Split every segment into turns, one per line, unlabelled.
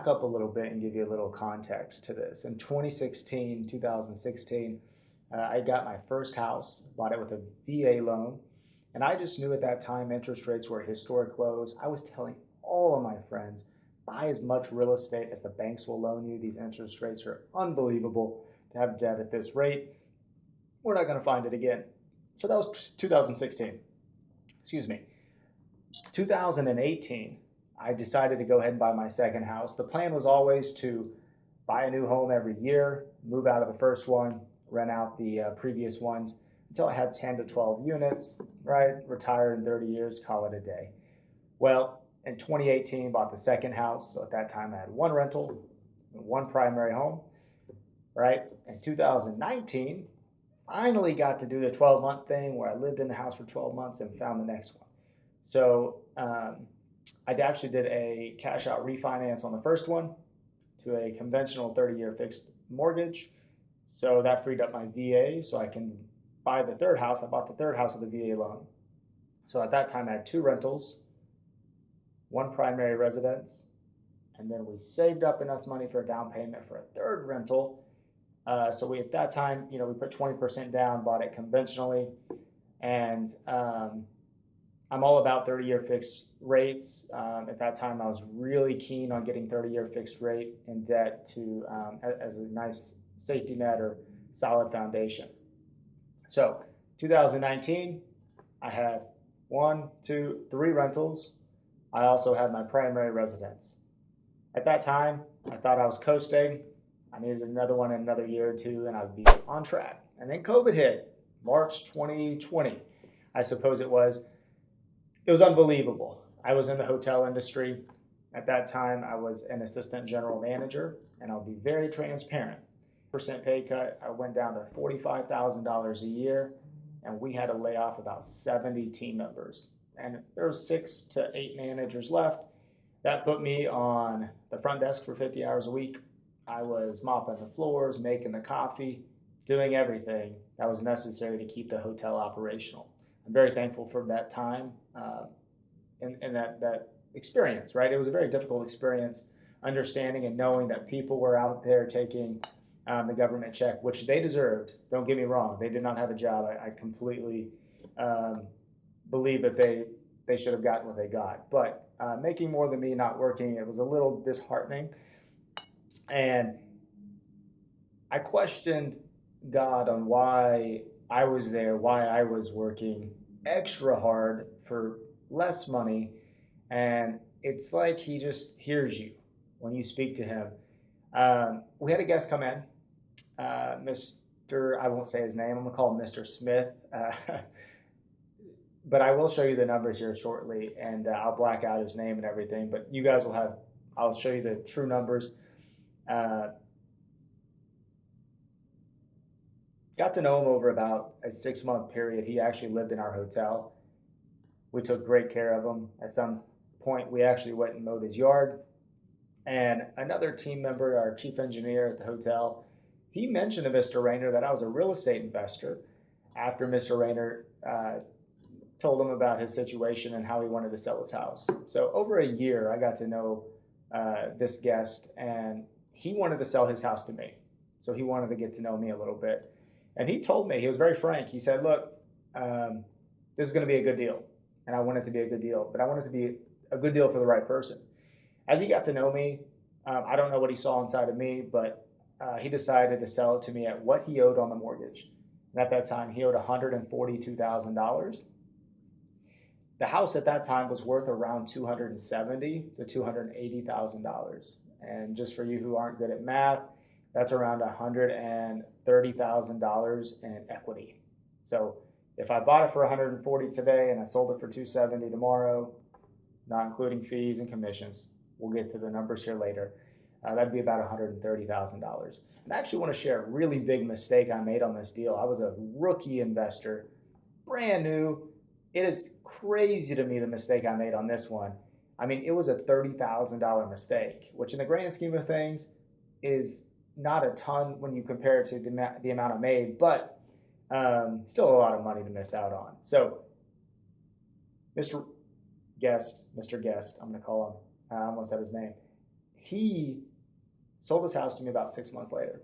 up a little bit and give you a little context to this. In 2016, I got my first house, bought it with a VA loan, and I just knew at that time interest rates were at historic lows. I was telling all of my friends, buy as much real estate as the banks will loan you. These interest rates are unbelievable. To have debt at this rate, we're not going to find it again. So that was 2016. Excuse me. 2018, I decided to go ahead and buy my second house. The plan was always to buy a new home every year, move out of the first one, rent out the previous ones until I had 10 to 12 units, right? Retire in 30 years, call it a day. Well, in 2018, bought the second house. So at that time, I had one rental and one primary home, right? In 2019, finally got to do the 12-month thing where I lived in the house for 12 months and found the next one. So I actually did a cash out refinance on the first one to a conventional 30-year fixed mortgage. So that freed up my VA so I can buy the third house. I bought the third house with a VA loan. So at that time I had two rentals, one primary residence, and then we saved up enough money for a down payment for a third rental. So we at that time, we put 20% down, bought it conventionally, and I'm all about 30-year fixed rates. At that time, I was really keen on getting 30-year fixed rate in debt to as a nice safety net or solid foundation. So 2019, I had 1, 2, 3 rentals. I also had my primary residence. At that time, I thought I was coasting. I needed another one in another year or two, and I'd be on track. And then COVID hit, March 2020, I suppose it was. It was unbelievable. I was in the hotel industry. At that time, I was an assistant general manager, and I'll be very transparent. Percent pay cut, I went down to $45,000 a year, and we had to lay off about 70 team members. And there were 6 to 8 managers left. That put me on the front desk for 50 hours a week. I was mopping the floors, making the coffee, doing everything that was necessary to keep the hotel operational. I'm very thankful for that time and that experience, right? It was a very difficult experience, understanding and knowing that people were out there taking the government check, which they deserved. Don't get me wrong. They did not have a job. I completely believe that they should have gotten what they got. But making more than me, not working, it was a little disheartening. And I questioned God on why I was there, why I was working extra hard for less money. And it's like he just hears you when you speak to him. We had a guest come in, Mr. I won't say his name. I'm going to call him Mr. Smith. But I will show you the numbers here shortly, and I'll black out his name and everything. But you guys will have, I'll show you the true numbers. Got to know him over about a 6-month period. He actually lived in our hotel. We took great care of him. At some point, we actually went and mowed his yard. And another team member, our chief engineer at the hotel, he mentioned to Mr. Rayner that I was a real estate investor after Mr. Rayner told him about his situation and how he wanted to sell his house. So over a year, I got to know this guest, and he wanted to sell his house to me. So he wanted to get to know me a little bit. And he told me, he was very frank. He said, look, this is going to be a good deal. And I want it to be a good deal, but I want it to be a good deal for the right person. As he got to know me, I don't know what he saw inside of me, but he decided to sell it to me at what he owed on the mortgage. And at that time, he owed $142,000. The house at that time was worth around $270,000 to $280,000. And just for you who aren't good at math, that's around $130,000 in equity. So if I bought it for $140,000 today and I sold it for $270,000 tomorrow, not including fees and commissions, we'll get to the numbers here later, that'd be about $130,000. And I actually want to share a really big mistake I made on this deal. I was a rookie investor, brand new. It is crazy to me the mistake I made on this one. I mean, it was a $30,000 mistake, which in the grand scheme of things is not a ton when you compare it to the amount I made, but still a lot of money to miss out on. So Mr. Guest, I'm going to call him, I almost said his name. He sold his house to me about 6 months later.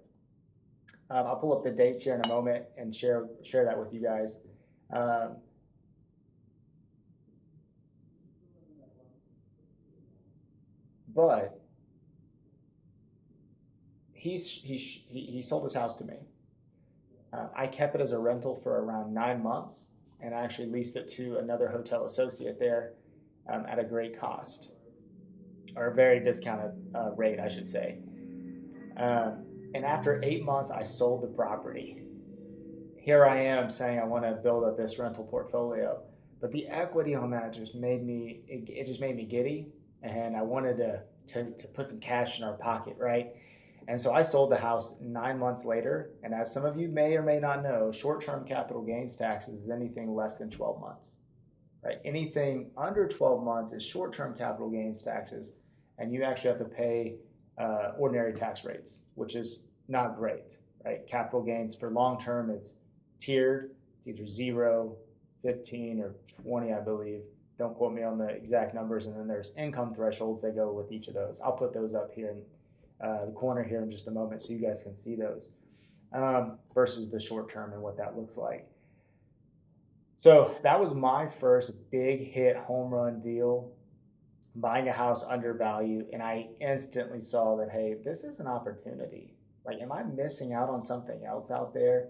I'll pull up the dates here in a moment and share that with you guys. Um, but he sold his house to me. I kept it as a rental for around 9 months, and I actually leased it to another hotel associate there at a great cost, or a very discounted rate, I should say. And after 8 months, I sold the property. Here I am saying I want to build up this rental portfolio, but the equity on that just made me it just made me giddy, and I wanted to put some cash in our pocket, right? And so I sold the house 9 months later. And as some of you may or may not know, short-term capital gains taxes is anything less than 12 months, right? Anything under 12 months is short-term capital gains taxes, and you actually have to pay ordinary tax rates, which is not great, right? Capital gains for long-term, it's tiered. It's either 0, 15, or 20, I believe. Don't quote me on the exact numbers. And then there's income thresholds that go with each of those. I'll put those up here in the corner here in just a moment so you guys can see those versus the short term and what that looks like. So that was my first big hit home run deal, buying a house under value. And I instantly saw that, hey, this is an opportunity. Like, am I missing out on something else out there?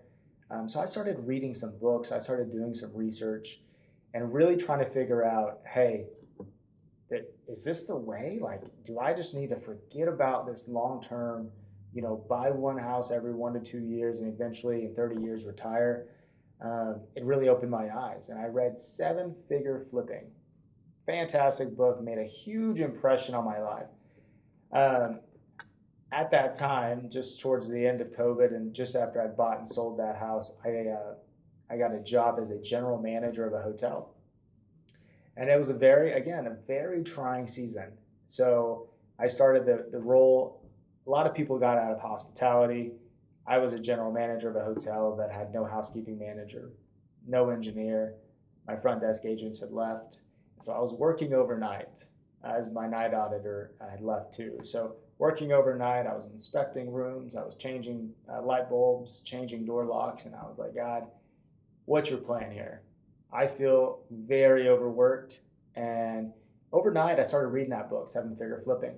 So I started reading some books. I started doing some research and really trying to figure out, hey, is this the way? Like, do I just need to forget about this long-term, buy one house every 1 to 2 years and eventually in 30 years retire? It really opened my eyes. And I read Seven Figure Flipping. Fantastic book, made a huge impression on my life. At that time, just towards the end of COVID and just after I'd bought and sold that house, I got a job as a general manager of a hotel. And it was a very trying season. So I started the role. A lot of people got out of hospitality. I was a general manager of a hotel that had no housekeeping manager, no engineer. My front desk agents had left. So I was working overnight as my night auditor had left too. So working overnight, I was inspecting rooms. I was changing light bulbs, changing door locks. And I was like, God, what's your plan here? I feel very overworked. And overnight, I started reading that book, Seven Figure Flipping.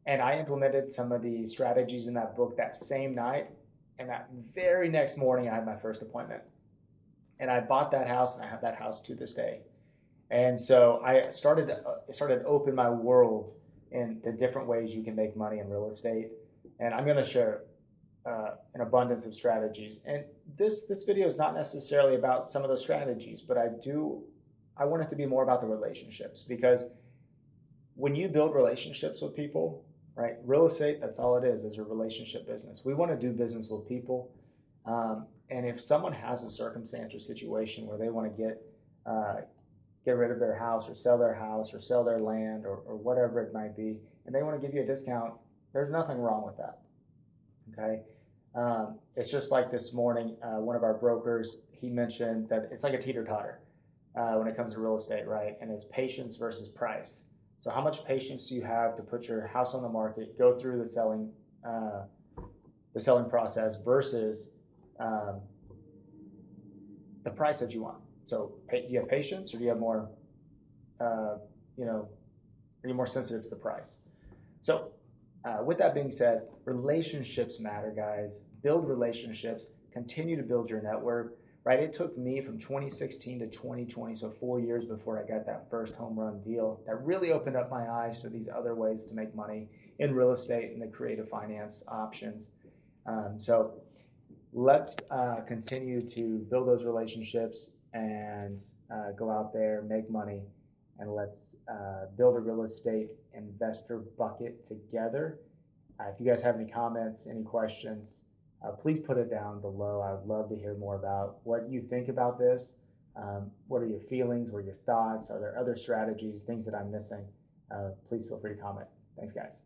And I implemented some of the strategies in that book that same night. And that very next morning, I had my first appointment. And I bought that house, and I have that house to this day. And so I started to open my world in the different ways you can make money in real estate. And I'm going to share an abundance of strategies. And this video is not necessarily about some of those strategies, but I want it to be more about the relationships, because when you build relationships with people, right? Real estate, that's all it is a relationship business. We want to do business with people. And if someone has a circumstance or situation where they want to get rid of their house or sell their land or whatever it might be, and they want to give you a discount, there's nothing wrong with that. Okay. It's just like this morning, one of our brokers, he mentioned that it's like a teeter-totter when it comes to real estate, right? And it's patience versus price. So how much patience do you have to put your house on the market, go through the selling process versus the price that you want? So do you have patience, or do you have more, are you more sensitive to the price? So with that being said, relationships matter, guys. Build relationships, continue to build your network, right? It took me from 2016 to 2020, so 4 years before I got that first home run deal that really opened up my eyes to these other ways to make money in real estate and the creative finance options. So let's continue to build those relationships and go out there, make money, and let's build a real estate investor bucket together. If you guys have any comments, any questions, please put it down below. I would love to hear more about what you think about this. What are your feelings? What are your thoughts? Are there other strategies, things that I'm missing? Please feel free to comment. Thanks, guys.